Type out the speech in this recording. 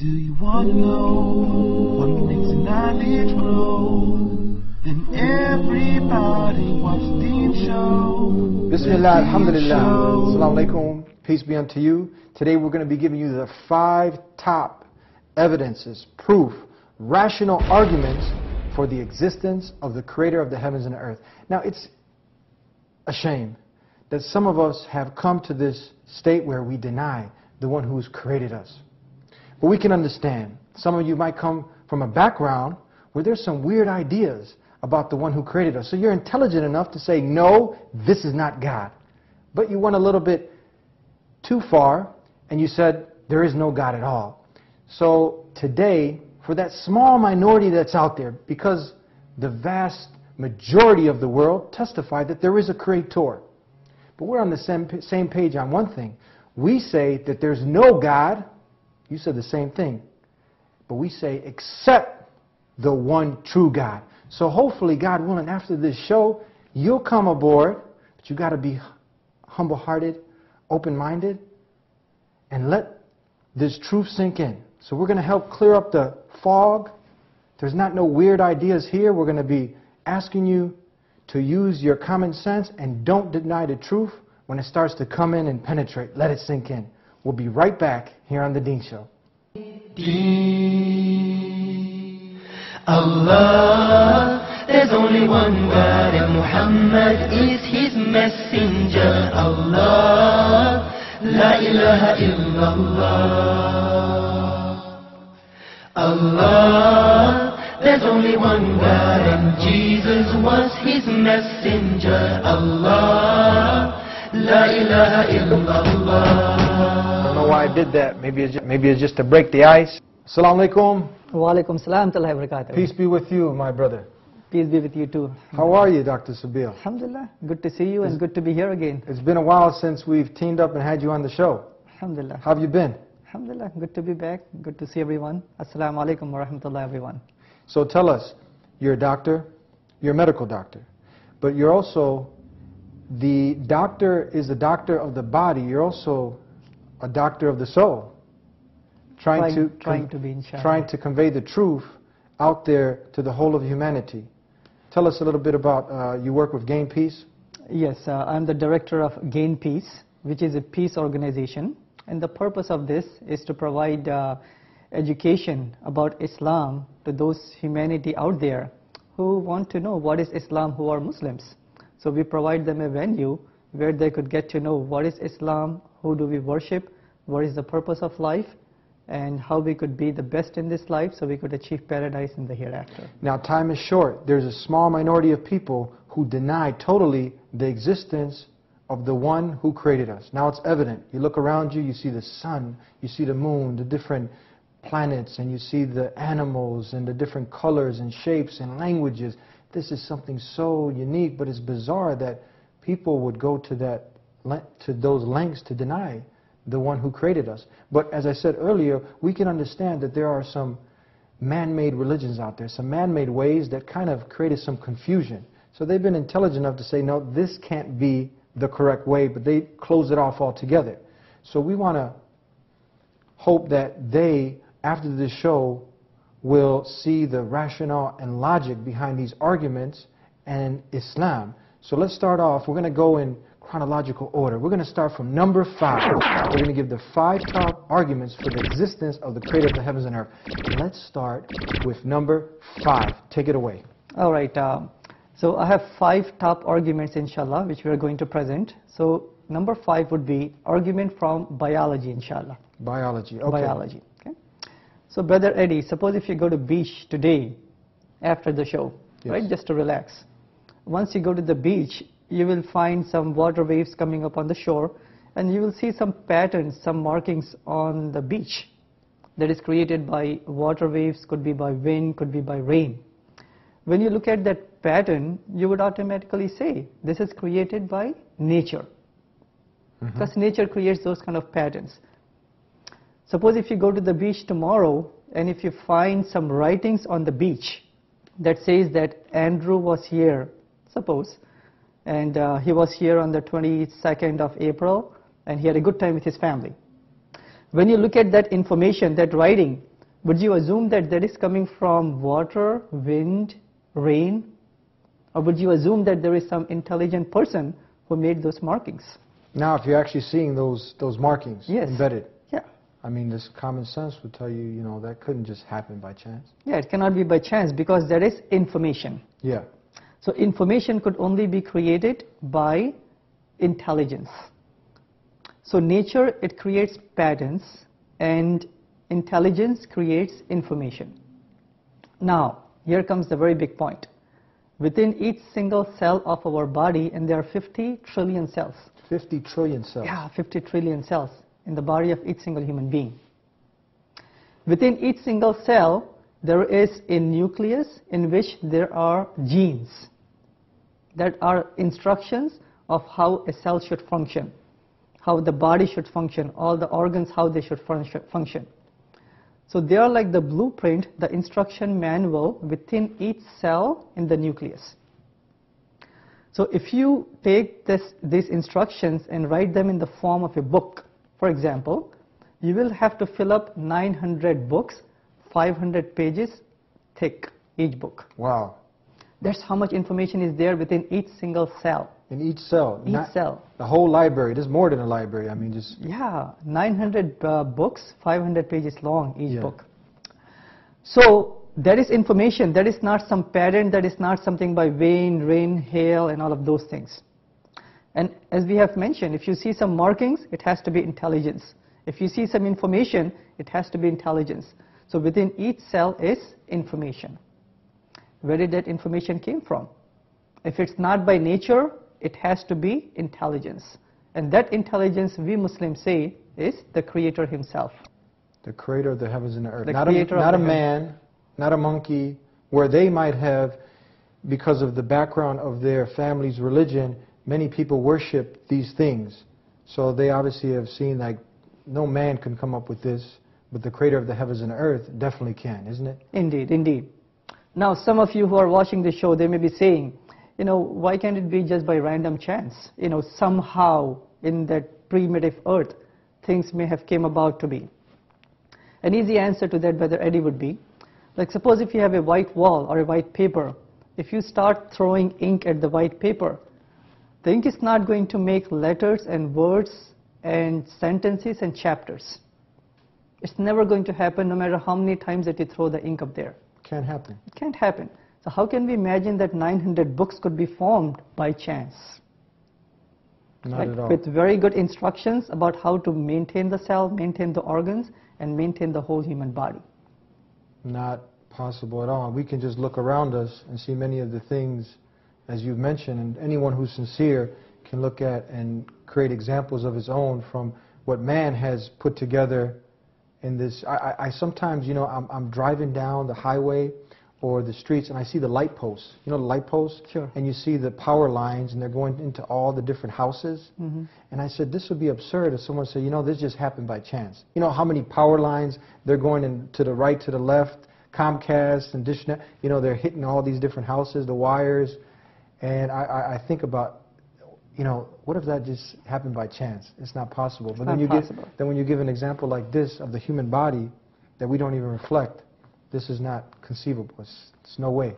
Do you want to know what makes knowledge grow? Then everybody watch Dean Show. Bismillah, alhamdulillah, assalamu alaikum, peace be unto you. Today we're going to be giving you the 5 top evidences, proof, rational arguments for the existence of the creator of the heavens and the earth. Now it's a shame that some of us have come to this state where we deny the one who's created us. But we can understand. Some of you might come from a background where there's some weird ideas about the one who created us. So you're intelligent enough to say, no, this is not God. But you went a little bit too far and you said, there is no God at all. So today, for that small minority that's out there, because the vast majority of the world testify that there is a creator. But we're on the same page on one thing. We say that there's no God. You said the same thing. But we say except the one true God. So hopefully, God willing, after this show, you'll come aboard. But you got to be humble-hearted, open-minded, and let this truth sink in. So we're going to help clear up the fog. There's not no weird ideas here. We're going to be asking you to use your common sense and don't deny the truth when it starts to come in and penetrate. Let it sink in. We'll be right back here on The Deen Show. Allah, there's only one God and Muhammad is his messenger. Allah, la ilaha illallah. Allah, there's only one God and Jesus was his messenger. Allah, la ilaha illallah. I don't know why I did that. Maybe it's just to break the ice. Assalamu alaikum. Wa alaikum salam wa barakatuh. Peace be with you, my brother. Peace be with you too. How are you, Dr. Sabil? Alhamdulillah. Good to see you and good to be here again. It's been a while since we've teamed up and had you on the show. Alhamdulillah. How have you been? Alhamdulillah. Good to be back. Good to see everyone. Assalamu alaikum wa rahmatullah everyone. So tell us, you're a doctor, you're a medical doctor, but you're also, the doctor is a doctor of the body, you're also a doctor of the soul. Trying to be, inshallah. Trying to convey the truth out there to the whole of humanity. Tell us a little bit about, you work with Gain Peace? Yes, I'm the director of Gain Peace, which is a peace organization. And the purpose of this is to provide education about Islam to those humanity out there who want to know what is Islam, who are Muslims. So we provide them a venue where they could get to know what is Islam, who do we worship, what is the purpose of life, and how we could be the best in this life so we could achieve paradise in the hereafter. Now time is short. There's a small minority of people who deny totally the existence of the one who created us. Now it's evident. You look around you, you see the sun, you see the moon, the different planets, and you see the animals and the different colors and shapes and languages. This is something so unique, but it's bizarre that people would go to those lengths to deny the one who created us. But as I said earlier, we can understand that there are some man-made religions out there, some man-made ways that kind of created some confusion. So they've been intelligent enough to say, no, this can't be the correct way, but they close it off altogether. So we want to hope that they, after this show, will see the rationale and logic behind these arguments and Islam. So let's start off. We're going to go in chronological order. We're going to start from number 5. We're going to give the 5 top arguments for the existence of the creator of the heavens and earth. Let's start with number 5. Take it away. All right. So I have 5 top arguments, inshallah, which we are going to present. So number 5 would be argument from biology, inshallah. Biology. Okay. Biology. Okay. So Brother Eddie, suppose if you go to beach today after the show, yes, right, just to relax. Once you go to the beach, you will find some water waves coming up on the shore, and you will see some patterns, some markings on the beach that is created by water waves, could be by wind, could be by rain. When you look at that pattern, you would automatically say, this is created by nature. Because nature creates those kind of patterns. Suppose if you go to the beach tomorrow, and if you find some writings on the beach that says that Andrew was here, suppose, and he was here on the 22nd of April, and he had a good time with his family. When you look at that information, that writing, would you assume that is coming from water, wind, rain? Or would you assume that there is some intelligent person who made those markings? Now, if you're actually seeing those markings embedded, yeah. I mean, this common sense would tell you, you know, that couldn't just happen by chance. Yeah, it cannot be by chance because there is information. Yeah. So information could only be created by intelligence. So nature, it creates patterns, and intelligence creates information. Now, here comes the very big point. Within each single cell of our body, and there are 50 trillion cells. 50 trillion cells. Yeah, 50 trillion cells in the body of each single human being. Within each single cell, there is a nucleus in which there are genes that are instructions of how a cell should function, how the body should function, all the organs, how they should function. So they are like the blueprint, the instruction manual within each cell in the nucleus. So if you take these instructions and write them in the form of a book, for example, you will have to fill up 900 books, 500 pages thick, each book. Wow. That's how much information is there within each single cell. In each cell? Each cell. The whole library. There's more than a library. I mean, just... Yeah, 900 books, 500 pages long, each book. So that is information. That is not some pattern. That is not something by wind, rain, hail, and all of those things. And as we have mentioned, if you see some markings, it has to be intelligence. If you see some information, it has to be intelligence. So within each cell is information. Where did that information came from? If it's not by nature, it has to be intelligence. And that intelligence, we Muslims say, is the Creator Himself. The Creator of the heavens and the earth. The Not a man, not a monkey, where they might have, because of the background of their family's religion, many people worship these things. So they obviously have seen, like, no man can come up with this, but the Creator of the heavens and the earth definitely can, isn't it? Indeed, indeed. Now, some of you who are watching the show, they may be saying, you know, why can't it be just by random chance? You know, somehow in that primitive earth, things may have came about to be. An easy answer to that, Brother Eddie, would be, like, suppose if you have a white wall or a white paper, if you start throwing ink at the white paper, the ink is not going to make letters and words and sentences and chapters. It's never going to happen no matter how many times that you throw the ink up there. Can't happen. It can't happen. So how can we imagine that 900 books could be formed by chance? Not at all. With very good instructions about how to maintain the cell, maintain the organs, and maintain the whole human body. Not possible at all. We can just look around us and see many of the things, as you've mentioned, and anyone who's sincere can look at and create examples of his own from what man has put together in this. I sometimes, you know, I'm driving down the highway or the streets and I see the light posts. You know the light posts? Sure. And you see the power lines and they're going into all the different houses. Mm-hmm. And I said, this would be absurd if someone said, you know, this just happened by chance. You know how many power lines, they're going in to the right, to the left, Comcast and Dish Net, you know, they're hitting all these different houses, the wires. And I think about, you know, what if that just happened by chance? It's not possible. But then when you give an example like this of the human body that we don't even reflect, this is not conceivable. It's no way.